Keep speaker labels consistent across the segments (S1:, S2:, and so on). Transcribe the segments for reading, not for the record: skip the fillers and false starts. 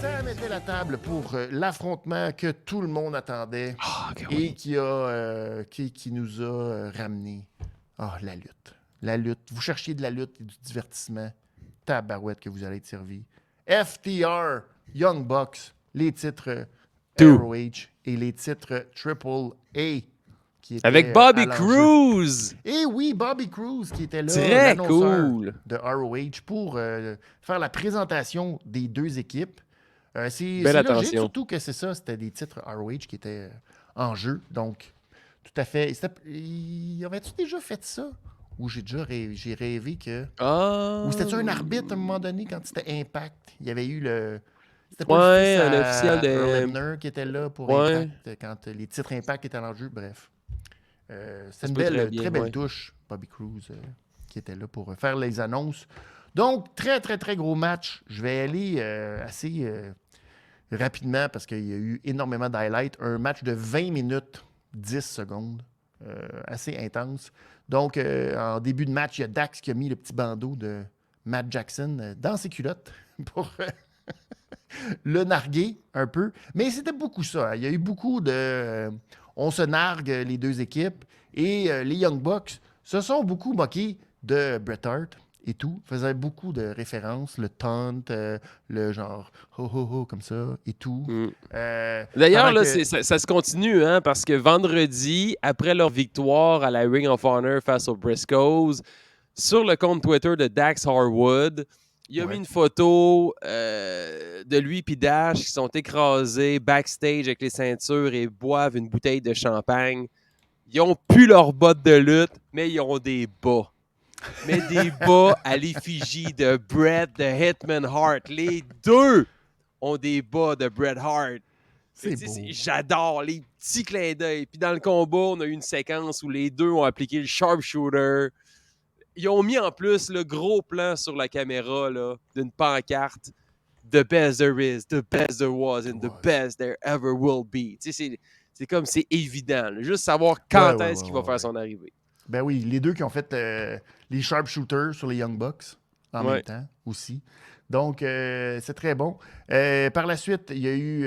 S1: Ça mettait la table pour l'affrontement que tout le monde attendait et qui nous a ramenés. Ah, la lutte. La lutte. Vous cherchiez de la lutte et du divertissement. Tabarouette que vous allez être servi. FTR, Young Bucks, les titres
S2: Tout.
S1: ROH et les titres Triple A qui étaient
S2: Avec
S1: à
S2: Bobby
S1: l'enjeu.
S2: Cruz.
S1: Et oui, Bobby Cruz qui était là,
S2: Très
S1: l'annonceur
S2: cool.
S1: de ROH pour faire la présentation des deux équipes. C'est
S2: Belle
S1: logique,
S2: attention.
S1: surtout que c'est ça, c'était des titres ROH qui étaient en jeu. Donc, tout à fait. Avait-tu déjà fait ça? Ou j'ai rêvé que... Ou c'était-tu un arbitre à un moment donné quand c'était Impact? Il y avait eu le... C'était pas le fils
S2: un officiel
S1: à Earl
S2: de...
S1: Hebner qui était là pour
S2: Ouais.
S1: Impact quand les titres Impact étaient en jeu. Bref. C'est
S2: Ça
S1: une
S2: se peut très
S1: belle,
S2: bien,
S1: très belle
S2: ouais.
S1: touche, Bobby Cruz, qui était là pour faire les annonces. Donc, très, très, très gros match. Je vais aller assez rapidement parce qu'il y a eu énormément d'highlights. Un match de 20 minutes, 10 secondes. Assez intense. Donc, en début de match, il y a Dax qui a mis le petit bandeau de Matt Jackson dans ses culottes pour le narguer un peu. Mais c'était beaucoup ça. Il y a eu beaucoup de... on se nargue les deux équipes. Et les Young Bucks se sont beaucoup moqués de Bret Hart et tout. Faisaient beaucoup de références. Le taunt, le genre ho ho ho comme ça et tout.
S2: Mm. D'ailleurs,
S1: pendant
S2: là,
S1: que...
S2: ça se continue, hein, parce que vendredi, après leur victoire à la Ring of Honor face aux Briscoes, sur le compte Twitter de Dax Harwood, il a mis une photo de lui et Dash qui sont écrasés backstage avec les ceintures et boivent une bouteille de champagne. Ils ont plus leurs bottes de lutte, mais ils ont des bas. Mais des bas à l'effigie de Bret the Hitman Hart. Les deux ont des bas de Bret Hart.
S1: C'est beau.
S2: J'adore les petits clins d'œil. Puis dans le combat, on a eu une séquence où les deux ont appliqué le sharpshooter. Ils ont mis en plus le gros plan sur la caméra là, d'une pancarte. The best there is, the best there was, and the best there ever will be. C'est comme c'est évident. Là. Juste savoir quand est-ce qu'il va faire son arrivée.
S1: Ben oui, les deux qui ont fait les sharpshooters sur les Young Bucks en même temps aussi. Donc, c'est très bon. Par la suite, il y a eu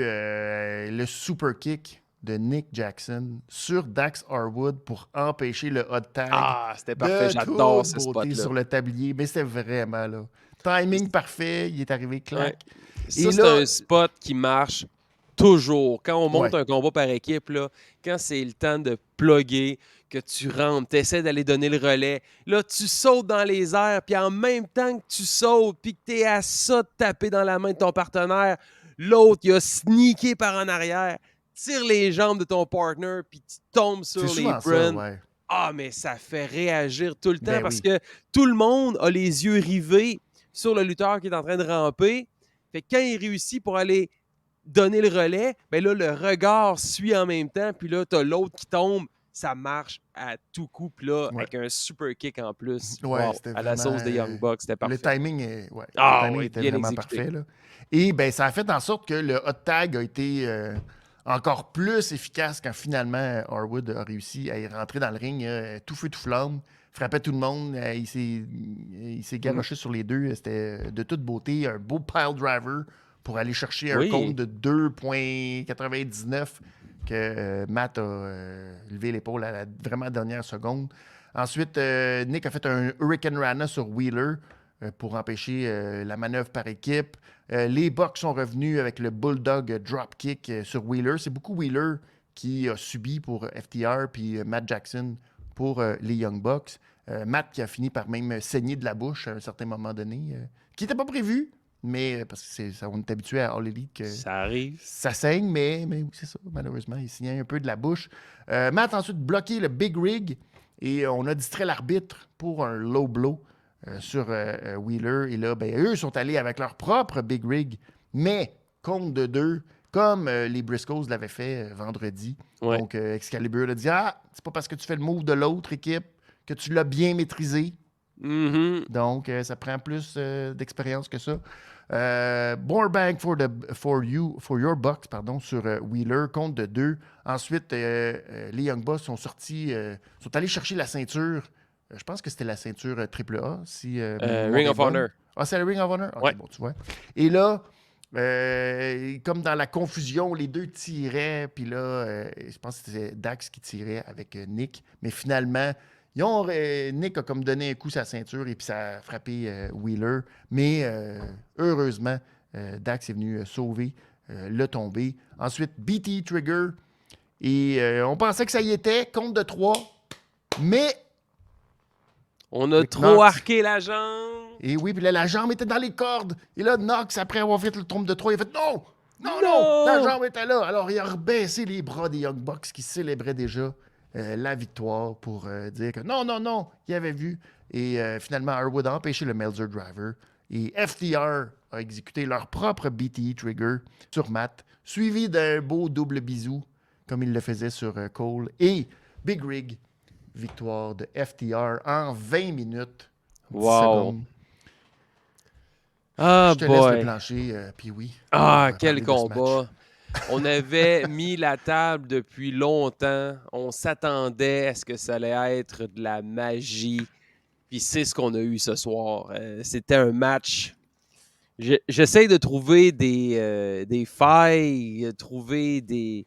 S1: le super kick de Nick Jackson sur Dax Harwood pour empêcher le hot tag.
S2: Ah, c'était parfait. J'adore ce spot-là.
S1: Sur le tablier. Mais c'était vraiment là. Timing parfait. Il est arrivé clac.
S2: Ça, c'est un spot qui marche toujours. Quand on monte un combat par équipe, là, quand c'est le temps de plugger, que tu rentres, tu essaies d'aller donner le relais, là, tu sautes dans les airs, puis en même temps que tu sautes, puis que tu es à ça de taper dans la main de ton partenaire, l'autre, il a sneaké par en arrière, tire les jambes de ton partner, puis tu tombes sur les bruns. Ah, mais ça fait réagir tout le temps parce que tout le monde a les yeux rivés sur le lutteur qui est en train de ramper. Fait que quand il réussit pour aller donner le relais, ben là, le regard suit en même temps, puis là, t'as l'autre qui tombe. Ça marche à tout coup, puis là, avec un super kick en plus. Wow, à la sauce des Young Bucks, c'était parfait.
S1: Le timing, était vraiment
S2: exécuté.
S1: parfait. Là. Et ben, ça a fait en sorte que le hot tag a été encore plus efficace quand finalement Harwood a réussi à y rentrer dans le ring, tout feu, tout flamme, frappait tout le monde. Il s'est garoché sur les deux. C'était de toute beauté. Un beau pile driver pour aller chercher un compte de 2,99 que Matt a levé l'épaule à la vraiment dernière seconde. Ensuite, Nick a fait un Hurricane Rana sur Wheeler pour empêcher la manœuvre par équipe. Les Bucks sont revenus avec le Bulldog Dropkick sur Wheeler. C'est beaucoup Wheeler qui a subi pour FTR, puis Matt Jackson pour les Young Bucks. Matt qui a fini par même saigner de la bouche à un certain moment donné, qui n'était pas prévu, mais parce que on est habitué à All Elite que
S2: ça arrive.
S1: Ça saigne, mais c'est ça, malheureusement. Il saignait un peu de la bouche. Matt a ensuite bloqué le Big Rig et on a distrait l'arbitre pour un low blow sur Wheeler. Et là, ben, eux sont allés avec leur propre Big Rig, mais compte de deux, comme les Briscoes l'avaient fait vendredi. Donc, Excalibur a dit « Ah, c'est pas parce que tu fais le move de l'autre équipe que tu l'as bien maîtrisé. » Donc, ça prend plus d'expérience que ça. More bang for your bucks, pardon, sur Wheeler, compte de 2. Ensuite, les Young Bucks sont allés chercher la ceinture. Je pense que c'était la ceinture AAA.
S2: Ring of Honor.
S1: Ah, c'est le Ring of Honor? Ok,
S2: ouais.
S1: bon, tu vois. Et là, Comme dans la confusion, les deux tiraient, puis là, je pense que c'était Dax qui tirait avec Nick, mais finalement, Nick a comme donné un coup sur sa ceinture et puis ça a frappé Wheeler, mais heureusement, Dax est venu sauver le tombé. Ensuite, BT Trigger, et on pensait que ça y était, compte de 3, mais...
S2: On a trop arqué la jambe.
S1: Et oui, puis là, la jambe était dans les cordes. Et là, Knox, après avoir fait le trompe de 3, il a fait non! Non! La jambe était là. Alors, il a rebaissé les bras des Young Bucks qui célébraient déjà la victoire pour dire que non, il avait vu. Et finalement, Harwood a empêché le Meltzer Driver. Et FTR a exécuté leur propre BTE Trigger sur Matt, suivi d'un beau double bisou, comme il le faisait sur Cole. Et Big Rig, victoire de FTR en 20 minutes. 10 secondes.
S2: Ah,
S1: je te laisse le plancher, puis oui.
S2: Quel combat! On avait mis la table depuis longtemps. On s'attendait à ce que ça allait être de la magie. Puis c'est ce qu'on a eu ce soir. C'était un match. J'essaie de trouver des failles, trouver des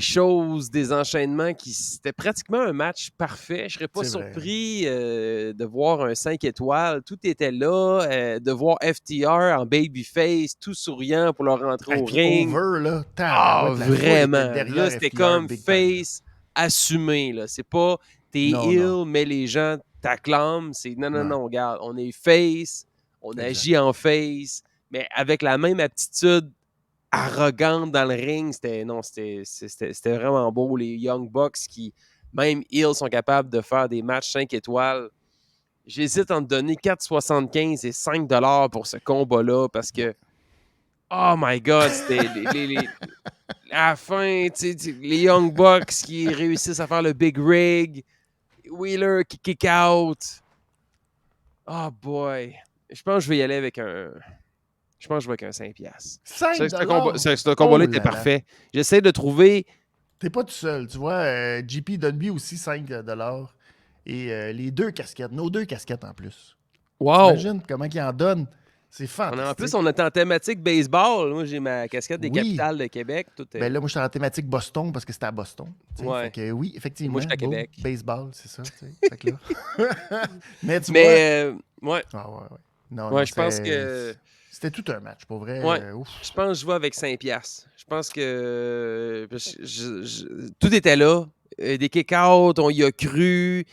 S2: choses, des enchaînements c'était pratiquement un match parfait. Je ne serais pas surpris de voir un 5 étoiles. Tout était là. De voir FTR en babyface, tout souriant pour leur rentrer au ring.
S1: Over,
S2: là, vraiment. Là, c'était comme face assumé. Là. C'est pas t'es heel, mais les gens t'acclament. C'est non, regarde, on est face, on agit en face, mais avec la même aptitude arrogante dans le ring. C'était vraiment beau. Les Young Bucks qui, même Hill, sont capables de faire des matchs 5 étoiles. J'hésite à te donner 4,75 et 5 $ pour ce combat-là parce que, oh my God, c'était à la fin, les Young Bucks qui réussissent à faire le Big Rig, Wheeler qui kick out. Oh boy. Je pense que je vais y aller avec un... Je pense que je vais avec un 5$. Ce combat-là était parfait. J'essaie de trouver...
S1: T'es pas tout seul. Tu vois, JP donne lui aussi 5$. Et les deux casquettes. Nos deux casquettes en plus.
S2: Wow!
S1: T'imagines comment ils en donnent? C'est fantastique.
S2: En plus, on est en thématique baseball. Moi, j'ai ma casquette des Capitales de Québec.
S1: Ben là, moi, je suis en thématique Boston parce que c'était à Boston.
S2: Ouais.
S1: Fait que, oui, effectivement.
S2: Moi, je suis à Québec.
S1: Baseball, c'est ça. Fait que là... Mais tu vois...
S2: ouais.
S1: Ah ouais. Non,
S2: je pense que...
S1: C'était tout un match, pour vrai.
S2: Ouais. Je pense que je vais avec 5$. Je pense que tout était là. Des kick-outs, on y a cru.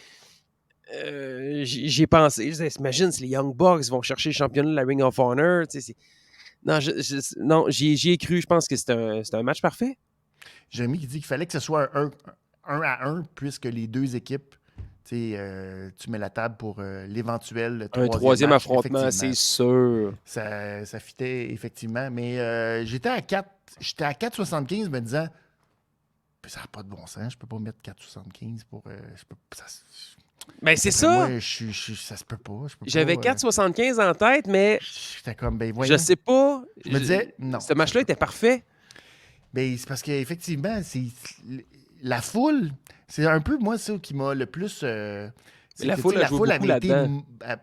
S2: J'ai pensé. Imagine si les Young Bucks vont chercher le championnat de la Ring of Honor. Non, j'y ai cru. Je pense que c'est un match parfait.
S1: Jérémy qui dit qu'il fallait que ce soit un 1-1 puisque les deux équipes... tu mets la table pour l'éventuel
S2: troisième affrontement, c'est sûr.
S1: Ça fitait effectivement. Mais j'étais à 4,75 me disant ça n'a pas de bon sens, je peux pas mettre 4,75 pour.
S2: Ben c'est ça.
S1: Moi, ça se peut pas.
S2: J'avais 4,75 en tête, mais
S1: j'étais comme voyons.
S2: Je sais pas.
S1: Je me disais non.
S2: Ce match-là était parfait.
S1: Ben, c'est parce qu'effectivement, c'est la foule, c'est un peu moi ça qui m'a le plus.
S2: La foule avait été.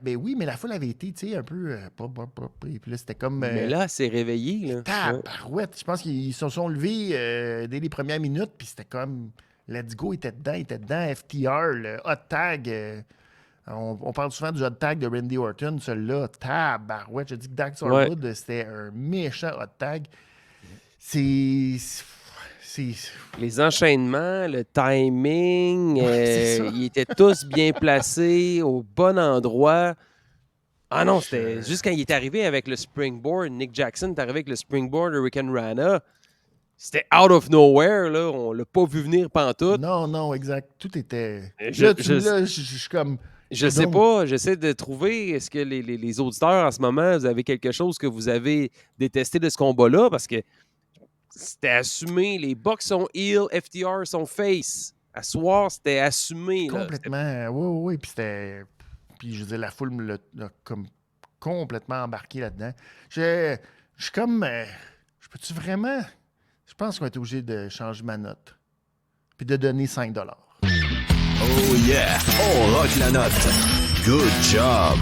S1: Ben oui, mais la foule avait été, tu sais, un peu. Et puis là, c'était comme.
S2: Mais là, c'est réveillé. Là.
S1: Tabarouette. Je pense qu'ils se sont levés dès les premières minutes, puis c'était comme. Let's Go était dedans. FTR, le hot tag. On parle souvent du hot tag de Randy Orton. Celui-là, tabarouette. Je dis que Dax Harwood, c'était un méchant hot tag.
S2: Les enchaînements, le timing, ils étaient tous bien placés, au bon endroit. Ah non, c'était juste quand il est arrivé avec le springboard, Nick Jackson est arrivé avec le springboard Hurricane Rana. C'était out of nowhere, là. On l'a pas vu venir pantoute.
S1: Non, exact. Tout était... Je suis comme...
S2: Je sais pas, j'essaie de trouver, est-ce que les auditeurs en ce moment, vous avez quelque chose que vous avez détesté de ce combat-là? Parce que c'était assumé. Les Bucks sont heel, FTR sont face. À soir, c'était assumé.
S1: Complètement. Oui. Puis c'était... Puis je veux dire, la foule me l'a comme complètement embarqué là-dedans. Je suis comme... je peux-tu vraiment... Je pense qu'on est obligé de changer ma note. Puis de donner 5$.
S3: Oh yeah! On rock la note! Good job!